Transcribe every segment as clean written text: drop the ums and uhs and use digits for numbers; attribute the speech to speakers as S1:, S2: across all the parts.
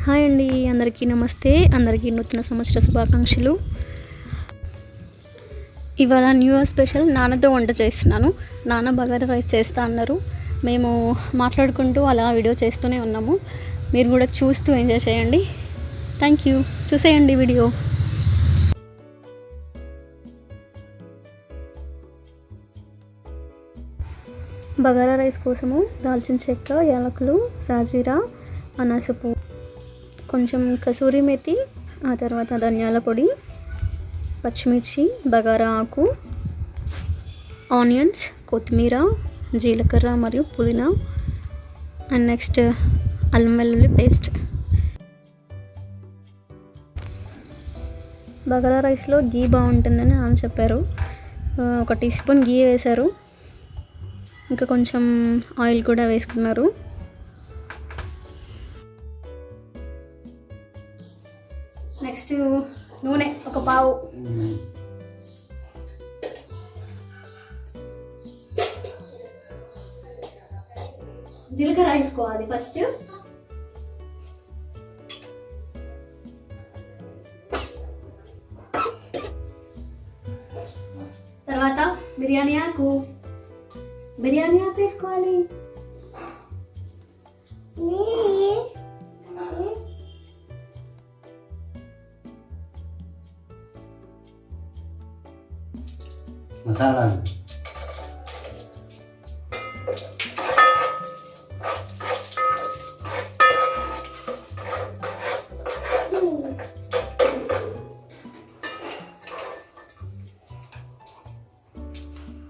S1: Hi అండి, అందరికీ నమస్తే. అందరికీ నూతన సంవత్సర శుభాకాంక్షలు. ఇవాళ న్యూ ఇయర్ స్పెషల్ నాన్నతో వంట చేస్తున్నాను. నాన్న బగారా రైస్ చేస్తా అన్నారు. మేము మాట్లాడుకుంటూ అలా వీడియో చేస్తూనే ఉన్నాము. మీరు కూడా చూస్తూ ఎంజాయ్ చేయండి. Thank you. చూసేయండి వీడియో. బగారా రైస్ కోసము దాల్చిన చెక్క, యాలకులు, సాజీరా, అనాసపు, కొంచెం కసూరి మెతి, ఆ తర్వాత ధనియాల పొడి, పచ్చిమిర్చి, బగారా ఆకు, ఆనియన్స్, కొత్తిమీర, జీలకర్ర మరియు పుదీనా, అండ్ నెక్స్ట్ అల్లం వెల్లుల్లి పేస్ట్. బగారా రైస్లో గీ బాగుంటుందని నాన్న చెప్పారు. 1 టీ స్పూన్ గీ వేశారు. ఇంకా కొంచెం ఆయిల్ కూడా వేసుకున్నారు. నెక్స్ట్ నూనె 1 పావు, జీలకర్ర వేసుకోవాలి ఫస్ట్. తర్వాత బిర్యానీ ఆకు వేసుకోవాలి.
S2: మసాలా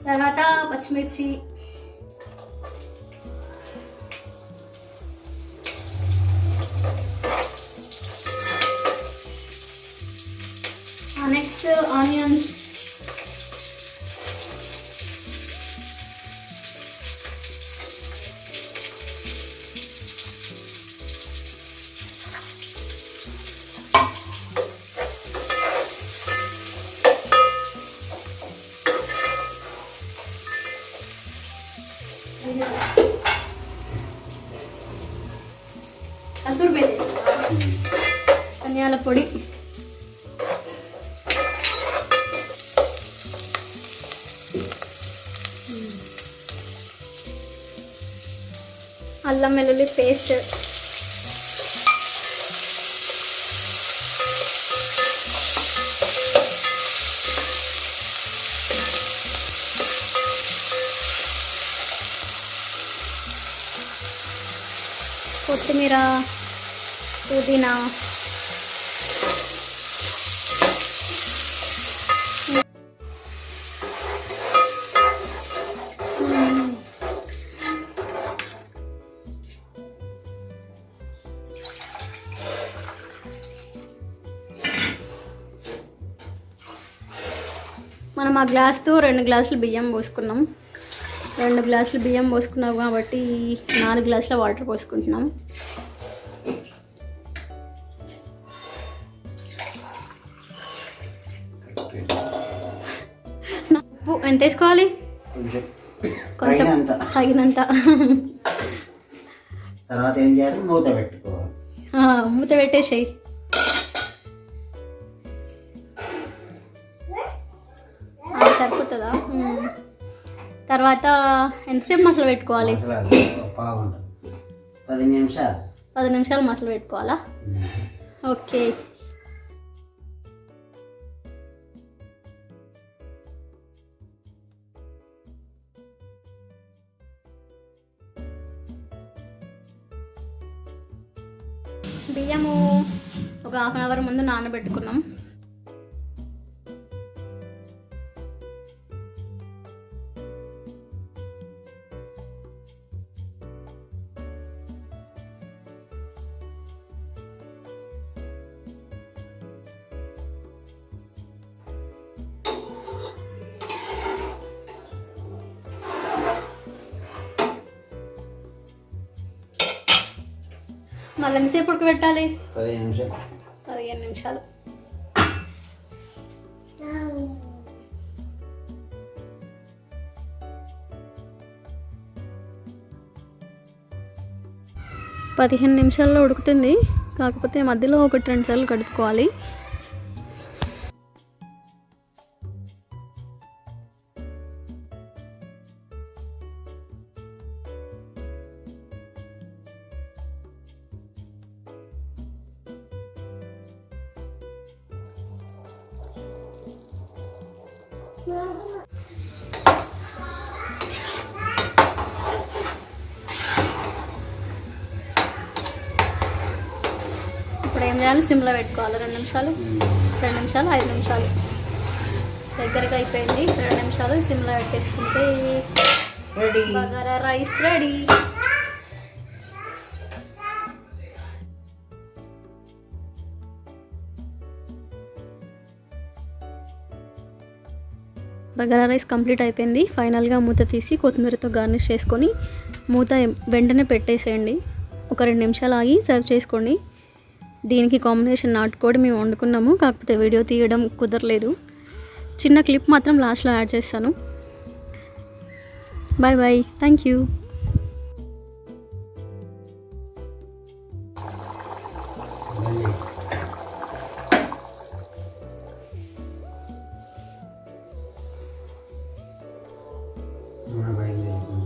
S1: తర్వాత పచ్చిమిర్చి, నెక్స్ట్ ఆనియన్స్, కసూరి మెతి, ధనియాల పొడి, అల్లం వెల్లుల్లి పేస్ట్, కొత్తిమీర, పుదీనా, మనం ఆ గ్లాస్తో 2 గ్లాసులు బియ్యం పోసుకున్నాం. 2 గ్లాసులు బియ్యం పోసుకున్నాం కాబట్టి 4 గ్లాసుల వాటర్ పోసుకుంటున్నాం. ఉప్పు ఎంత వేసుకోవాలి? కొంచెం తగినంత.
S2: తర్వాత ఏం చేయాలి? మూత పెట్టుకోవాలి.
S1: మూత పెట్టేసేయి. సరిపోతుందా? తర్వాత ఎంతసేపు మసాలా పెట్టుకోవాలి?
S2: 10 నిమిషాలు.
S1: 10 నిమిషాలు మసాలా పెట్టుకోవాలా? ఓకే. బియ్యము ఒక 1/2 అవర్ ముందు నానబెట్టుకున్నాం. మళ్ళీ ఎంతసేపు ఉడకబెట్టాలి? 15 నిమిషాలు. 15 నిమిషాల్లో ఉడుకుతుంది. కాకపోతే మధ్యలో 1-2 సార్లు కడుక్కోవాలి. ఇప్పుడు ఏం చేయాలి? సిమ్లో పెట్టుకోవాలి 2 నిమిషాలు, 2 నిమిషాలు, 5 నిమిషాలు. దగ్గరగా అయిపోయింది. 2 నిమిషాలు సిమ్లో పెట్టేసుకుంటే
S2: ready.
S1: Bagara rice ready. Bagara rice complete అయిపోయింది. ఫైనల్గా మూత తీసి కొత్తిమీరతో గార్నిష్ చేసుకొని మూత వెంటనే పెట్టేసేయండి. ఒక 2 నిమిషాలు ఆగి సర్వ్ చేసుకోండి. దీనికి కాంబినేషన్ నాటుకోడి మేము వండుకున్నాము, కాకపోతే వీడియో తీయడం కుదరలేదు. చిన్న క్లిప్ మాత్రం లాస్ట్లో యాడ్ చేస్తాను. Bye bye, thank you.
S2: మన బయలుదేరుతుంది.